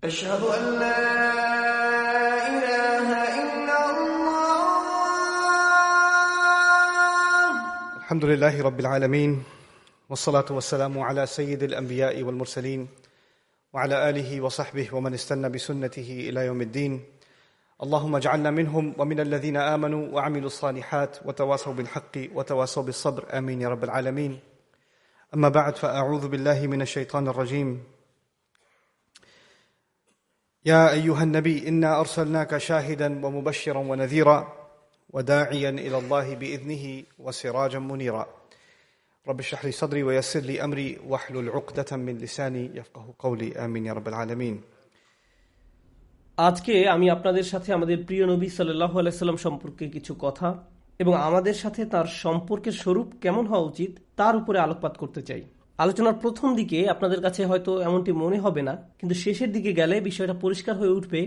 أشهد أن لا إله إلا الله. الحمد لله رب العالمين والصلاة والسلام على سيد الأنبياء والمرسلين وعلى آله وصحبه ومن استنى بسنته إلى يوم الدين. اللهم اجعلنا منهم ومن الذين آمنوا وعملوا الصالحات وتواصوا بالحق وتواصوا بالصبر آمين يا رب العالمين. أما بعد فأعوذ بالله من الشيطان الرجيم. يا أيها النبي إنا أرسلناك شاهدا ومبشرا ونذيرا وداعيا إلى الله بإذنه وسراجا منيرا. رب اشرح لي صدري ويسر لي أمري واحلل عقدة من لساني يفقه قولي آمين يا رب العالمين. আজকে আমি আপনাদের সাথে আমাদের প্রিয় নবী সাল্লাল্লাহু আলাইহি সাল্লাম সম্পর্কে কিছু কথা এবং আমাদের সাথে তার সম্পর্কের স্বরূপ কেমন হওয়া উচিত তার উপরে আলোকপাত করতে চাই। আলোচনার প্রথম দিকে আপনাদের কাছে হয়তো এমনটি মনে হবে না, কিন্তু শেষের দিকে গেলে বিষয়টা পরিষ্কার হয়ে উঠবে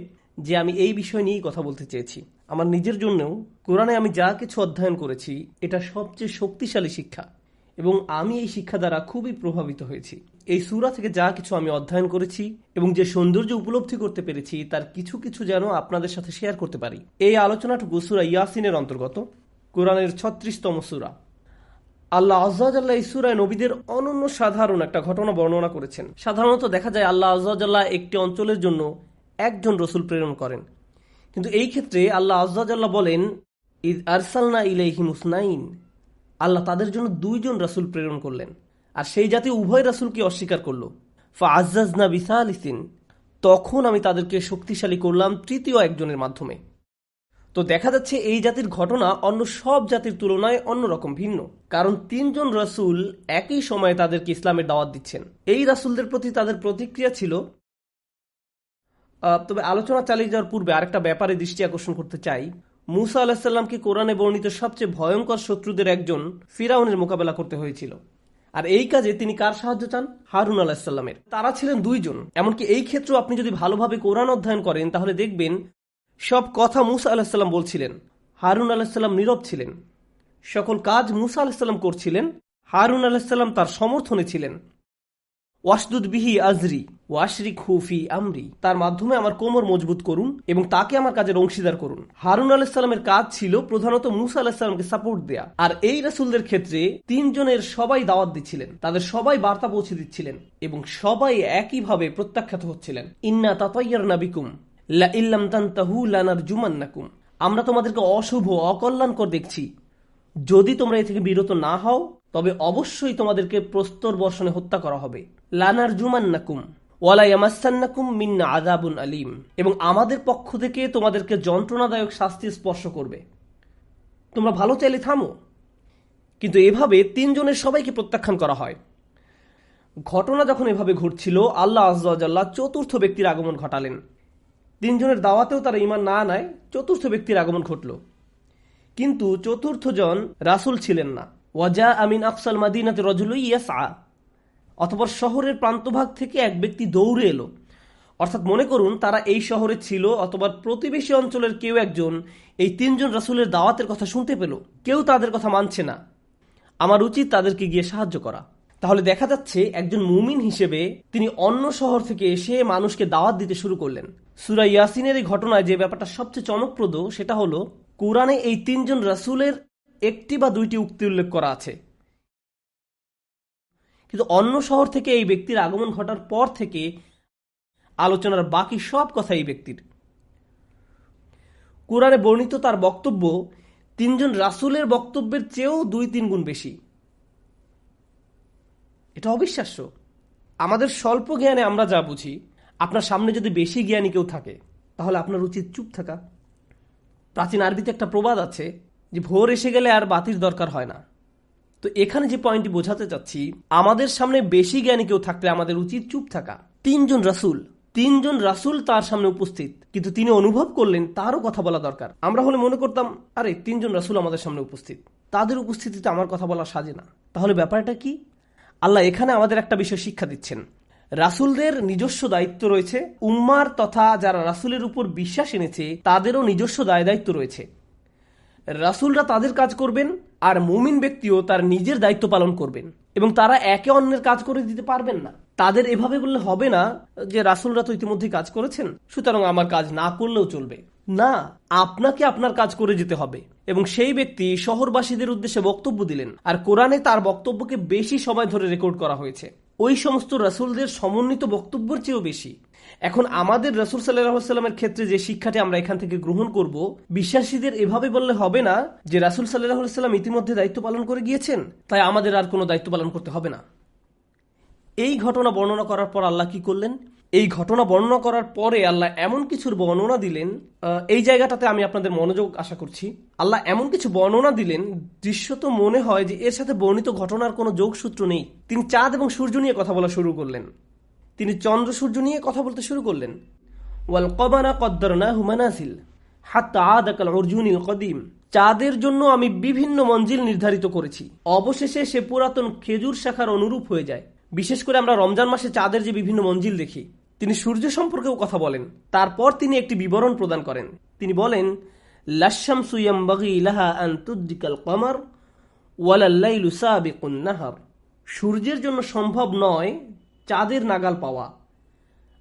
যে আমি এই বিষয় নিয়েই কথা বলতে চেয়েছি। আমার নিজের জন্যও কোরআনে আমি যা কিছু অধ্যয়ন করেছি এটা সবচেয়ে শক্তিশালী শিক্ষা এবং আমি এই শিক্ষা দ্বারা খুবই প্রভাবিত হয়েছি। এই সূরা থেকে যা কিছু আমি অধ্যয়ন করেছি এবং যে সৌন্দর্য উপলব্ধি করতে পেরেছি তার কিছু কিছু যেন আপনাদের সাথে শেয়ার করতে পারি। এই আলোচনাটুকু সূরা ইয়াসিনের অন্তর্গত, কোরআনের 36তম সূরা। আল্লাহ আযজা ওয়া জাল্লা এই সূরায় নবীদের অনন্য সাধারণ একটা ঘটনা বর্ণনা করেছেন। সাধারণত দেখা যায় আল্লাহ আযজা ওয়া জাল্লা একটি অঞ্চলের জন্য একজন রাসূল প্রেরণ করেন, কিন্তু এই ক্ষেত্রে আল্লাহ আযজা ওয়া জাল্লা বলেন ইয আরসালনা ইলাইহিম উসনাইন। আল্লাহ তাদের জন্য দুইজন রাসূল প্রেরণ করলেন, আর সেই জাতি উভয় রাসূলকে অস্বীকার করল। ফাআজ্জাজনা বিসালিসিন, তখন আমি তাদেরকে শক্তিশালী করলাম তৃতীয় একজনের মাধ্যমে। তো দেখা যাচ্ছে এই জাতির ঘটনা অন্য সব জাতির তুলনায় অন্যরকম ভিন্ন, কারণ তিনজন রাসূল একই সময়ে তাদেরকে ইসলামের দাওয়াত দিচ্ছেন। এই রাসূলদের প্রতি তাদের প্রতিক্রিয়া ছিল। তবে আলোচনা চালিয়ে যাওয়ার পূর্বে আরেকটা ব্যাপারে দৃষ্টি আকর্ষণ করতে চাই। মূসা আলাইহিস সালামকে কোরআনে বর্ণিত সবচেয়ে ভয়ঙ্কর শত্রুদের একজন ফিরাউনের মোকাবেলা করতে হয়েছিল, আর এই কাজে তিনি কার সাহায্য চান? হারুন আলাইহিস সালামের। তারা ছিলেন দুইজন। এমনকি এই ক্ষেত্রে আপনি যদি ভালোভাবে কোরআন অধ্যয়ন করেন তাহলে দেখবেন সব কথা মূসা আলাইহিস সালাম বলছিলেন, হারুন আলাইহিস সালাম নীরব ছিলেন। সকল কাজ মূসা আলাইহিস সালাম করছিলেন, হারুন আলাইহিস সালাম তার সমর্থনে ছিলেন। ওয়াশদুদ বিহি আজরি ওয়াশরিকহু ফি আমরি, তার মাধ্যমে আমার কোমর মজবুত করুন এবং তাকে আমার কাজের অংশীদার করুন। হারুন আলাইহিস সালামের কাজ ছিল প্রধানত মূসা আলাইহিস সালামকে সাপোর্ট দেয়া, আর এই রাসূলদের ক্ষেত্রে তিনজনের সবাই দাওয়াত দিচ্ছিলেন, তাদের সবাই বার্তা পৌঁছে দিচ্ছিলেন এবং সবাই একইভাবে প্রত্যাখ্যাত হচ্ছিলেন। ইন্না তাতায়্যারনা বিকুম লা ইল্লাম তানতাহু লানারজুমান্নাকুম, আমরা তোমাদেরকে অশুভ অকল্যাণকর দেখছি, যদি তোমরা এ থেকে বিরত না হও তবে অবশ্যই তোমাদেরকে প্রস্তর বর্ষণে হত্যা করা হবে। লানারজুমান্নাকুম ওয়ালা ইয়ামাসসান্নাকুম মিন্না আযাবুন আলীম, এবং আমাদের পক্ষ থেকে তোমাদেরকে যন্ত্রণাদায়ক শাস্তি স্পর্শ করবে। তোমরা ভালো চাইলে থামো। কিন্তু এভাবে তিনজনের সবাইকে প্রত্যাখ্যান করা হয়। ঘটনা যখন এভাবে ঘটছিল, আল্লাহ আযজা ওয়া জাল্লা চতুর্থ ব্যক্তির আগমন ঘটালেন। তিনজনের দাওয়াতেও তারা ঈমান না নেয়, চতুর্থ ব্যক্তির আগমন ঘটল। কিন্তু চতুর্থ জন রাসূল ছিলেন না। ওয়াজা আমিন আকসাল মাদিনাতি রাজুলুন ইয়াসআ, অতঃপর শহরের প্রান্তভাগ থেকে এক ব্যক্তি দৌড়ে এলো। অর্থাৎ মনে করুন তারা এই শহরে ছিল, অথবা প্রতিবেশী অঞ্চলের কেউ একজন এই তিনজন রাসূলের দাওয়াতের কথা শুনতে পেল। কেউ তাদের কথা মানছে না, আমার উচিত তাদেরকে গিয়ে সাহায্য করা। তাহলে দেখা যাচ্ছে একজন মুমিন হিসেবে তিনি অন্য শহর থেকে এসে মানুষকে দাওয়াত দিতে শুরু করলেন। সূরা ইয়াসিনের এই ঘটনায় যে ব্যাপারটা সবচেয়ে চমকপ্রদ সেটা হলো কোরআনে এই তিনজন রাসূলের একটি বা দুইটি উক্তি উল্লেখ করা আছে, কিন্তু অন্য শহর থেকে এই ব্যক্তির আগমন ঘটার পর থেকে আলোচনার বাকি সব কথা এই ব্যক্তির। কোরআনে বর্ণিত তার বক্তব্য তিনজন রাসূলের বক্তব্যের চেয়েও 2-3 গুণ বেশি। এটা অবিশ্বাস্য। আমাদের স্বল্প জ্ঞানে আমরা যা বুঝি, আপনার সামনে যদি বেশি জ্ঞানী কেউ থাকে তাহলে আপনার উচিত চুপ থাকা। প্রাচীন আরবিতে একটা প্রবাদ আছে যে ভোর এসে গেলে আর বাতির দরকার হয় না। তো এখানে যে পয়েন্টটি বোঝাতে চাচ্ছি, আমাদের সামনে বেশি জ্ঞানী কেউ থাকলে আমাদের উচিত চুপ থাকা। তিনজন রাসূল তার সামনে উপস্থিত, কিন্তু তিনি অনুভব করলেন তারও কথা বলা দরকার। আমরা হলে মনে করতাম আরে তিনজন রাসূল আমাদের সামনে উপস্থিত, তাদের উপস্থিতিতে আমার কথা বলা সাজে না। তাহলে ব্যাপারটা কি? আল্লাহ এখানে আমাদের একটা বিষয় শিক্ষা দিচ্ছেন। রাসূলদের নিজস্ব দায়িত্ব রয়েছে, উম্মার তথা যারা রাসূলের উপর বিশ্বাস এনেছে তাদেরও নিজস্ব দায় দায়িত্ব রয়েছে। রাসূলরা তাদের কাজ করবেন আর মুমিন ব্যক্তিও তার নিজের দায়িত্ব পালন করবেন, এবং তারা একে অন্যের কাজ করে দিতে পারবেন না। তাদের এভাবে বললে হবে না যে রাসূলরা তো ইতিমধ্যে কাজ করেছেন, সুতরাং আমার কাজ না করলেও চলবে। না, আপনাকে আপনার কাজ করে যেতে হবে। এবং সেই ব্যক্তি শহরবাসীদের উদ্দেশ্যে বক্তব্য দিলেন, আর কোরআনে তার বক্তব্যকে বেশি সময় ধরে রেকর্ড করা হয়েছে, ওই সমস্ত রাসূলদের সমন্বিত বক্তব্যের চেয়েও বেশি। এখন আমাদের রাসূল সাল্লাল্লাহু আলাইহি ওয়াসাল্লামের ক্ষেত্রে যে শিক্ষাটি আমরা এখান থেকে গ্রহণ করব, বিশ্বাসীদের এভাবে বললে হবে না যে রাসূল সাল্লাল্লাহু আলাইহি ওয়াসাল্লাম ইতিমধ্যে দায়িত্ব পালন করে গিয়েছেন, তাই আমাদের আর কোনো দায়িত্ব পালন করতে হবে না। এই ঘটনা বর্ণনা করার পর আল্লাহ কি করলেন? এই ঘটনা বর্ণনা করার পরে আল্লাহ এমন কিছুর বর্ণনা দিলেন, এই জায়গাটাতে আমি আপনাদের মনোযোগ আশা করছি। আল্লাহ এমন কিছু বর্ণনা দিলেন, দৃশ্যত মনে হয় যে এর সাথে বর্ণিত ঘটনার কোনো যোগসূত্র নেই। তিনি চাঁদ এবং সূর্য নিয়ে কথা বলা শুরু করলেন, তিনি চন্দ্র সূর্য নিয়ে কথা বলতে শুরু করলেন। ওয়াল কমারা কদ্দারনাহু মানাসিল হাত্তা আদা কাল উরজুনিল কদিম, চাঁদের জন্য আমি বিভিন্ন মঞ্জিল নির্ধারিত করেছি, অবশেষে সে পুরাতন খেজুর শাখার অনুরূপ হয়ে যায়। বিশেষ করে আমরা রমজান মাসে চাঁদের যে বিভিন্ন মঞ্জিল দেখি। তিনি সূর্য সম্পর্কেও কথা বলেন, তারপর তিনি একটি বিবরণ প্রদান করেন। তিনি বলেন, লাশামসু ইয়ামবাগি লাহা আন তুদরিকাল কমার ওয়ালাল লাইলু সাবিকুন নাহার, সূর্যের জন্য সম্ভব নয় চাঁদের নাগাল পাওয়া,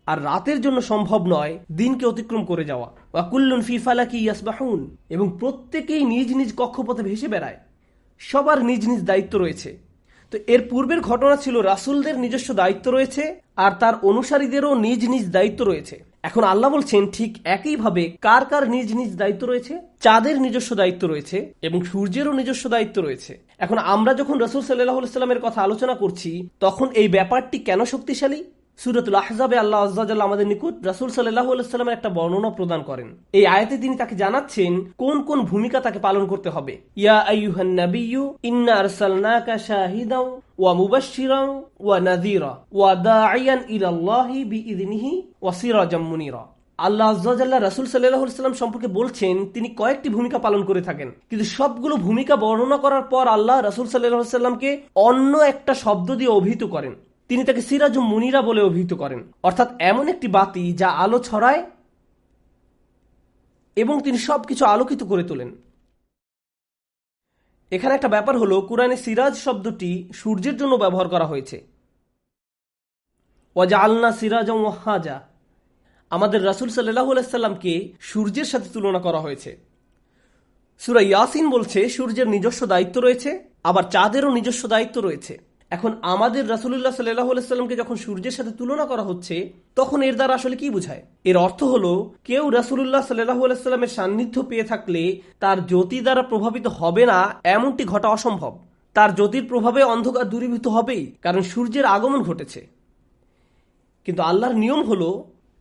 আর রাতের জন্য সম্ভব নয় দিনকে অতিক্রম করে যাওয়া। ওয়া কুল্লুন ফি ফালাকি ইয়াসবাহুন, এবং প্রত্যেকেই নিজ নিজ কক্ষপথে ভেসে বেড়ায়, সবার নিজ নিজ দায়িত্ব রয়েছে। তো এর পূর্বের ঘটনা ছিল রাসূলদের নিজস্ব দায়িত্ব রয়েছে, আর তার অনুসারীদেরও নিজ নিজ দায়িত্ব রয়েছে। এখন আল্লাহ বলছেন ঠিক একইভাবে কার কার নিজ নিজ দায়িত্ব রয়েছে। চাঁদের নিজস্ব দায়িত্ব রয়েছে এবং সূর্যেরও নিজস্ব দায়িত্ব রয়েছে। এখন আমরা যখন রাসূল সাল্লাল্লাহু আলাইহি ওয়াসাল্লামের কথা আলোচনা করছি, তখন এই ব্যাপারটি কেন শক্তিশালী? সূরাতুল আহজাবে আল্লাহ আযজা ওয়া জাল্লা আমাদের নিকট রাসূল সাল্লাল্লাহু আলাইহি ওয়াসাল্লামের একটা বর্ণনা প্রদান করেন। এই আয়াতে তিনি তাকে জানাচ্ছেন কোন কোন ভূমিকা তাকে পালন করতে হবে। ইয়া আইয়ুহান নাবিয়্যু ইন্না আরসালনাকা শাহিদাও ওয়া মুবাশশিরাও ওয়া নাযীরা ওয়া দাঈয়ান ইলাল্লাহি বিইযনিহি ওয়া সিরাজাম মুনীরা। আল্লাহ আযজা ওয়া জাল্লা রাসূল সাল্লাল্লাহু আলাইহি ওয়াসাল্লাম সম্পর্কে বলছেন তিনি কয়েকটি ভূমিকা পালন করে থাকেন, কিন্তু সবগুলো ভূমিকা বর্ণনা করার পর আল্লাহ রাসূল সাল্লাল্লাহু আলাইহি ওয়াসাল্লামকে অন্য একটা শব্দ দিয়ে অভিহিত করেন। তিনি তাকে সিরাজুম মুনীরা বলে অভিহিত করেন, অর্থাৎ এমন একটি বাতি যা আলো ছড়ায় এবং তিনি সবকিছু আলোকিত করে তোলেন। এখানে একটা ব্যাপার হলো, কুরআনে সিরাজ শব্দটি সূর্যের জন্য ব্যবহার করা হয়েছে। ওয়াজআলনা সিরাজাম ওয়াহাজা, আমাদের রাসূল সাল্লাল্লাহু আলাইহি ওয়াসাল্লামকে সূর্যের সাথে তুলনা করা হয়েছে। সূরা ইয়াসিন বলছে সূর্যের নিজস্ব দায়িত্ব রয়েছে, আবার চাঁদেরও নিজস্ব দায়িত্ব রয়েছে। এখন আমাদের রাসূলুল্লাহ সাল্লাল্লাহু আলাইহি ওয়াসাল্লামকে যখন সূর্যের সাথে তুলনা করা হচ্ছে, তখন এর দ্বারা আসলে কি বোঝায়? এর অর্থ হলো কেউ রাসূলুল্লাহ সাল্লাল্লাহু আলাইহি ওয়াসাল্লামের সান্নিধ্য পেয়ে থাকলে তার জ্যোতি দ্বারা প্রভাবিত হবে না এমনটি ঘটা অসম্ভব। তার জ্যোতির প্রভাবে অন্ধকার দূরীভূত হবেই, কারণ সূর্যের আগমন ঘটেছে। কিন্তু আল্লাহর নিয়ম হলো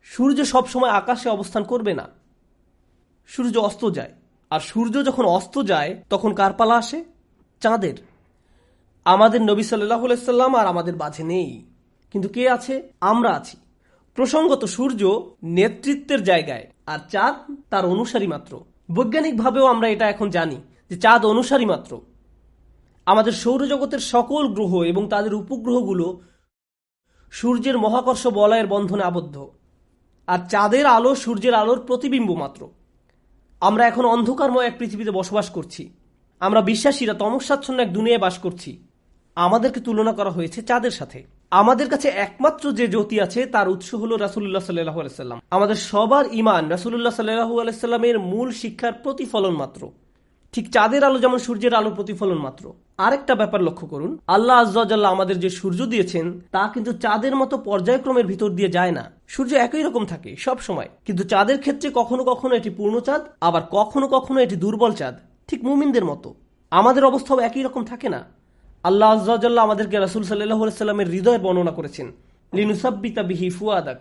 সূর্য সব সময় আকাশে অবস্থান করবে না, সূর্য অস্ত যায়। আর সূর্য যখন অস্ত যায় তখন কার পালা আসে? চাঁদের। আমাদের নবী সাল্লাল্লাহু আলাইহি সাল্লাম আর আমাদের মাঝে নেই, কিন্তু কে আছে? আমরা আছি। প্রসঙ্গত সূর্য নেতৃত্বের জায়গায়, আর চাঁদ তার অনুসারী মাত্র। বৈজ্ঞানিকভাবেও আমরা এটা এখন জানি যে চাঁদ অনুসারী মাত্র। আমাদের সৌরজগতের সকল গ্রহ এবং তাদের উপগ্রহগুলো সূর্যের মহাকর্ষ বলয়ের বন্ধনে আবদ্ধ, আর চাঁদের আলো সূর্যের আলোর প্রতিবিম্ব মাত্র। আমরা এখন অন্ধকারময় এক পৃথিবীতে বসবাস করছি। আমরা বিশ্বাসীরা তমসাচ্ছন্ন এক দুনিয়ায় বাস করছি। আমাদেরকে তুলনা করা হয়েছে চাঁদের সাথে। আমাদের কাছে একমাত্র যে জ্যোতি আছে তার উৎস হলো রাসূলুল্লাহ সাল্লাল্লাহু আলাইহি সাল্লাম। আমাদের সবার ঈমান রাসূলুল্লাহ সাল্লাল্লাহু আলাইহি সাল্লামের মূল শিক্ষার প্রতিফলন মাত্র। ঠিক চাঁদের আলো যেমন সূর্যের আলোর প্রতিফলন মাত্র। আরেকটা ব্যাপার লক্ষ্য করুন, আল্লাহ আযজা ওয়া জাল্লা আমাদের যে সূর্য দিয়েছেন তা কিন্তু চাঁদের মতো পর্যায়ক্রমের ভিতর দিয়ে যায় না। সূর্য একই রকম থাকে সব সময়, কিন্তু চাঁদের ক্ষেত্রে কখনো কখনো এটি পূর্ণ চাঁদ, আবার কখনো কখনো এটি দুর্বল চাঁদ, ঠিক মুমিনদের মতো। আমাদের অবস্থাও একই রকম থাকে না। আল্লাহ আযজা ওয়া জাল্লা আমাদেরকে রাসূল সাল্লাল্লাহু আলাইহি সাল্লামের হৃদয়ের বর্ণনা করেছেন, লিনুসাব্বিতা বিহি ফুয়াদাক,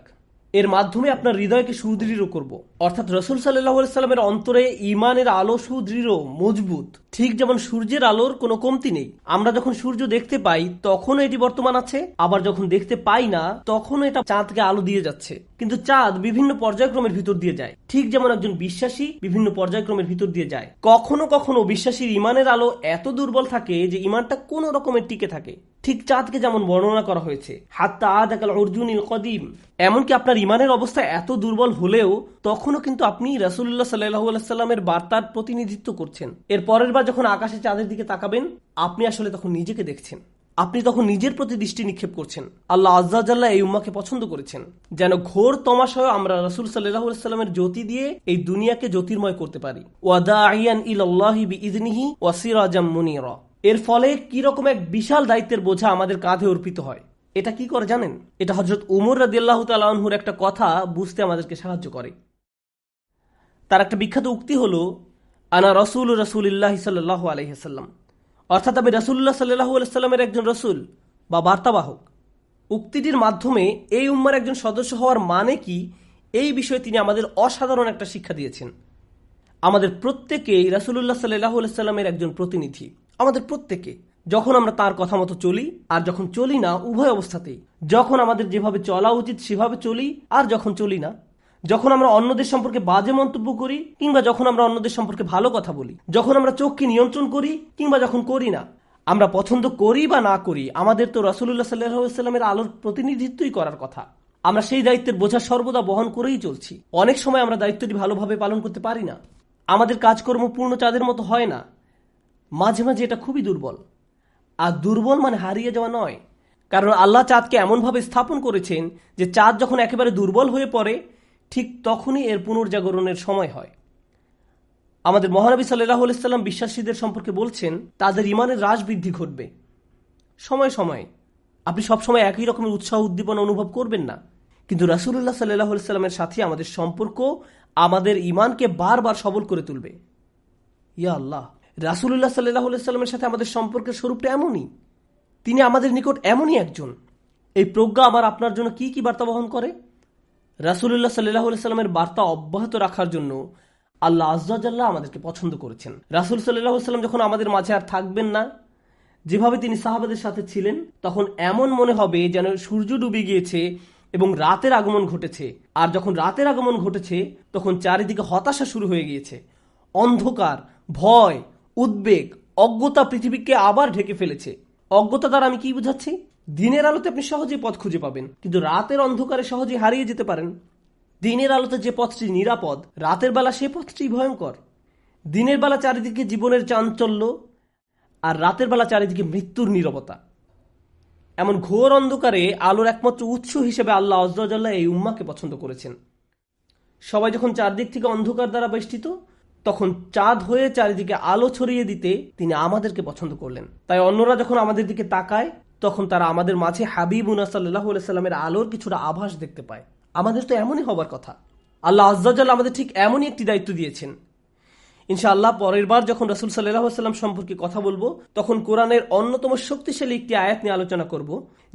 এর মাধ্যমে আপনার হৃদয়কে সুদৃঢ় করব। অর্থাৎ রাসূল সাল্লাল্লাহু আলাইহি সাল্লামের অন্তরে ঈমানের আলো সুদৃঢ় মজবুত। ঠিক যেমন সূর্যের আলোর কোনো কমতি নেই। আমরা যখন সূর্য দেখতে পাই তখন এটি বর্তমান আছে, আবার যখন দেখতে পাই না তখন এটা চাঁদকে আলো দিয়ে যাচ্ছে। কিন্তু চাঁদ বিভিন্ন পর্যায়ক্রমের ভিতর দিয়ে যায়, ঠিক যেমন একজন বিশ্বাসী বিভিন্ন পর্যায়ক্রমের ভিতর দিয়ে যায়। কখনো কখনো বিশ্বাসীর ইমানের আলো এত দুর্বল থাকে যে ইমানটা কোন রকমের টিকে থাকে, ঠিক চাঁদকে যেমন বর্ণনা করা হয়েছে, হাত্তা আদাকাল অর্জুনিল কদিম। এমনকি আপনার ইমানের অবস্থা এত দুর্বল হলেও তখনও কিন্তু আপনি রাসূলুল্লাহ সাল্লাল্লাহু আলাইহি সাল্লামের বার্তার প্রতিনিধিত্ব করছেন। এর পরের বার যখন আকাশে চাঁদের দিকে তাকাবেন, আপনি আসলে তখন নিজেকে দেখছেন, আপনি তখন নিজের প্রতি দৃষ্টি নিক্ষেপ করছেন। আল্লাহ আজ্জা ওয়া জাল্লা এই উম্মাহকে পছন্দ করেছেন যেন ঘোর তমাশায় আমরা রাসূল সাল্লাল্লাহু আলাইহি সাল্লামের জ্যোতি দিয়ে এই দুনিয়াকে জ্যোতির্ময় করতে পারি। ওয়া দাঈয়ান ইলাল্লাহি বিইযনিহি ওয়া সিরাজাম মুনীরা। এর ফলে কি রকম এক বিশাল দায়িত্বের বোঝা আমাদের কাঁধে অর্পিত হয়। এটা কি করে জানেন? এটা হযরত উমর রাদিয়াল্লাহু তাআলা আনহুর একটা কথা বুঝতে আমাদেরকে সাহায্য করে। তার একটা বিখ্যাত উক্তি হলো, আনা রাসূলুল্লাহি সাল্লাল্লাহু আলাইহি ওয়াসাল্লাম, অর্থাৎ আমি রাসূলুল্লাহ সাল্লাল্লাহু আলাইহি ওয়াসাল্লামের একজন রাসূল বা বার্তাবাহক। উক্তিটির মাধ্যমে এই উম্মার একজন সদস্য হওয়ার মানে কি, এই বিষয়ে তিনি আমাদের অসাধারণ একটা শিক্ষা দিয়েছেন। আমাদের প্রত্যেকেই রাসূলুল্লাহ সাল্লাল্লাহু আলাইহি ওয়াসাল্লামের একজন প্রতিনিধি। আমাদের প্রত্যেকে, যখন আমরা তার কথা মতো চলি আর যখন চলি না, উভয় অবস্থাতেই। যখন আমাদের যেভাবে চলা উচিত সেভাবে চলি আর যখন চলি না, যখন আমরা অন্যদের সম্পর্কে বাজে মন্তব্য করি কিংবা যখন আমরা অন্যদের সম্পর্কে ভালো কথা বলি, যখন আমরা চোখকে নিয়ন্ত্রণ করি কিংবা যখন করি না, আমরা পছন্দ করি বা না করি, আমাদের তো রাসূলুল্লাহ সাল্লাল্লাহু আলাইহি ওয়াসাল্লামের আলোর প্রতিনিধিত্বই করার কথা। আমরা সেই দায়িত্বের বোঝা সর্বদা বহন করেই চলছি। অনেক সময় আমরা দায়িত্বটি ভালোভাবে পালন করতে পারি না, আমাদের কাজকর্ম পূর্ণ চাঁদের মতো হয় না, মাঝে মাঝে এটা খুবই দুর্বল। আর দুর্বল মানে হারিয়ে যাওয়া নয়, কারণ আল্লাহ চাঁদকে এমনভাবে স্থাপন করেছেন যে চাঁদ যখন একেবারে দুর্বল হয়ে পড়ে ঠিক তখনই এর পুনর্জাগরণের সময় হয়। আমাদের মহানবী সাল্লাল্লাহু আলাইহি সাল্লাম বিশ্বাসীদের সম্পর্কে বলছেন তাদের ইমানের হ্রাস বৃদ্ধি ঘটবে সময় সময়ে। আপনি সবসময় একই রকমের উৎসাহ উদ্দীপনা অনুভব করবেন না, কিন্তু রাসূলুল্লাহ সাল্লাল্লাহু আলাইহি সাল্লামের সাথে আমাদের সম্পর্ক আমাদের ইমানকে বারবার সবল করে তুলবে। ইয়া আল্লাহ, রাসূলুল্লাহ সাল্লাল্লাহু আলাইহি সাল্লামের সাথে আমাদের সম্পর্কের স্বরূপটা এমনই, তিনি আমাদের নিকট এমনই একজন। এই প্রজ্ঞা আমার আপনার জন্য কি কি বার্তা বহন করে? রাসূলুল্লাহ সাল্লাল্লাহু আলাইহি সাল্লামের বার্তা অব্যাহত রাখার জন্য আল্লাহ আজ্জা ওয়া জাল্লা আমাদেরকে পছন্দ করেছেন। রাসূল সাল্লাল্লাহু আলাইহি সাল্লাম যখন আমাদের মাঝে আর থাকবেন না, যেভাবে তিনি সাহাবাদের সাথে ছিলেন, তখন এমন মনে হবে যেন সূর্য ডুবে গিয়েছে এবং রাতের আগমন ঘটেছে। আর যখন রাতের আগমন ঘটেছে তখন চারিদিকে হতাশা শুরু হয়ে গিয়েছে, অন্ধকার, ভয়, উদ্বেগ, অজ্ঞতা পৃথিবীকে আবার ঢেকে ফেলেছে। অজ্ঞতা দ্বারা আমি কি বুঝাচ্ছি? দিনের আলোতে আপনি সহজেই পথ খুঁজে পাবেন, কিন্তু রাতের অন্ধকারে সহজেই হারিয়ে যেতে পারেন। দিনের আলোতে যে পথটি নিরাপদ, রাতের বেলা সে পথটি ভয়ঙ্কর। দিনের বেলা চারিদিকে জীবনের চাঞ্চল্য আর রাতের বেলা চারিদিকে মৃত্যুর নীরবতা। এমন ঘোর অন্ধকারে আলোর একমাত্র উৎস হিসেবে আল্লাহ আজ্জা ওয়া জাল্লা এই উম্মাহকে পছন্দ করেছেন। সবাই যখন চারদিক থেকে অন্ধকার দ্বারা বেষ্টিত, তখন চাঁদ হয়ে চারিদিকে আলো ছড়িয়ে দিতে তিনি আমাদেরকে পছন্দ করলেন। তাই অন্যরা যখন আমাদের দিকে তাকায় তখন তারা আমাদের মাঝে হাবিবুনা সাল্লাল্লাহু আলাইহি সাল্লামের আলোর কিছুটা আভাস দেখতে পায়। আমাদের তো এমনই হবার কথা। আল্লাহ আজ্জা ওয়া জাল্লা আমাদের ঠিক এমনই একটি দায়িত্ব দিয়েছেন। ইনশাআল্লাহ পরের বার যখন রাসূল সাল্লাল্লাহু আলাইহি সাল্লাম সম্পর্কে কথা বলবো, তখন কোরআনের অন্যতম শক্তিশালী একটি আয়াত নিয়ে আলোচনা করব,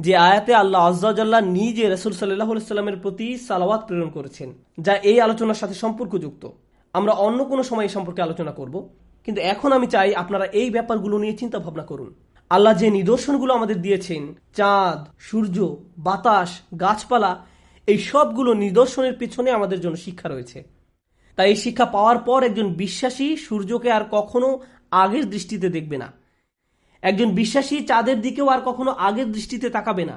যে আয়াতে আল্লাহ আজ্জা ওয়া জাল্লা নিজে রাসূল সাল্লাল্লাহু আলাইহি সাল্লামের প্রতি সালাওয়াত প্রেরণ করেছেন, যা এই আলোচনার সাথে সম্পর্কযুক্ত। আমরা অন্য কোনো সময় এই সম্পর্কে আলোচনা করব, কিন্তু এখন আমি চাই আপনারা এই ব্যাপারগুলো নিয়ে চিন্তা ভাবনা করুন। আল্লাহ যে নিদর্শনগুলো আমাদের দিয়েছেন, চাঁদ, সূর্য, বাতাস, গাছপালা, এই সবগুলো নিদর্শনের পিছনে আমাদের জন্য শিক্ষা রয়েছে। তাই এই শিক্ষা পাওয়ার পর একজন বিশ্বাসী সূর্যকে আর কখনো আগের দৃষ্টিতে দেখবে না, একজন বিশ্বাসী চাঁদের দিকেও আর কখনো আগের দৃষ্টিতে তাকাবে না।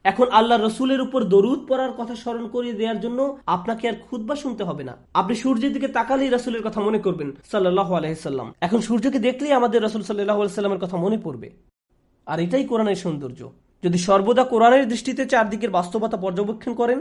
এখন আল্লাহ রসুলের উপর দরুদ পড়ার কথা স্মরণ করিয়ে দেওয়ার জন্য আপনাকে আর খুতবা শুনতে হবে না। আপনি সূর্যের দিকে তাকালেই রাসূলের কথা মনে করবেন সাল্লাল্লাহু আলাইহি সাল্লাম। এখন সূর্যকে দেখলেই আমাদের রাসূল সাল্লাল্লাহু আলাইহি সাল্লামের কথা মনে পড়বে। আর এটাই কোরআনের সৌন্দর্য। যদি সর্বদা কোরআনের দৃষ্টিতে চারদিকের বাস্তবতা পর্যবেক্ষণ করেন,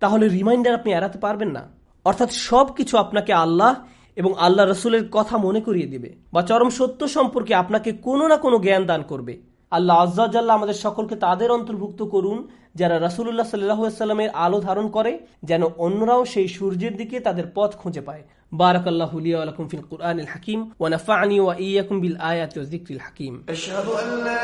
তাহলে রিমাইন্ডার আপনি এড়াতে পারবেন না। অর্থাৎ সবকিছু আপনাকে আল্লাহ এবং আল্লাহ রসুলের কথা মনে করিয়ে দিবে, বা চরম সত্য সম্পর্কে আপনাকে কোনো না কোনো জ্ঞান দান করবে। আল্লাহ আজ্জা ওয়া জাল্লা আমাদের সকলকে তাদের অন্তর্ভুক্ত করুন যারা রাসূলুল্লাহ সাল্লাল্লাহু আলাইহি ওয়াসাল্লামের আলো ধারণ করে, যেন অন্যরাও সেই সূর্যের দিকে তাদের পথ খুঁজে পায়। বারাকাল্লাহু লি ওয়া লাকুম ফিল কুরআনিল হাকিম ওয়া নাফা'নি ওয়া ইয়্যাকুম বিল আয়াতি ওয়াজ যিকরিল হাকিম। আশহাদু আল্লা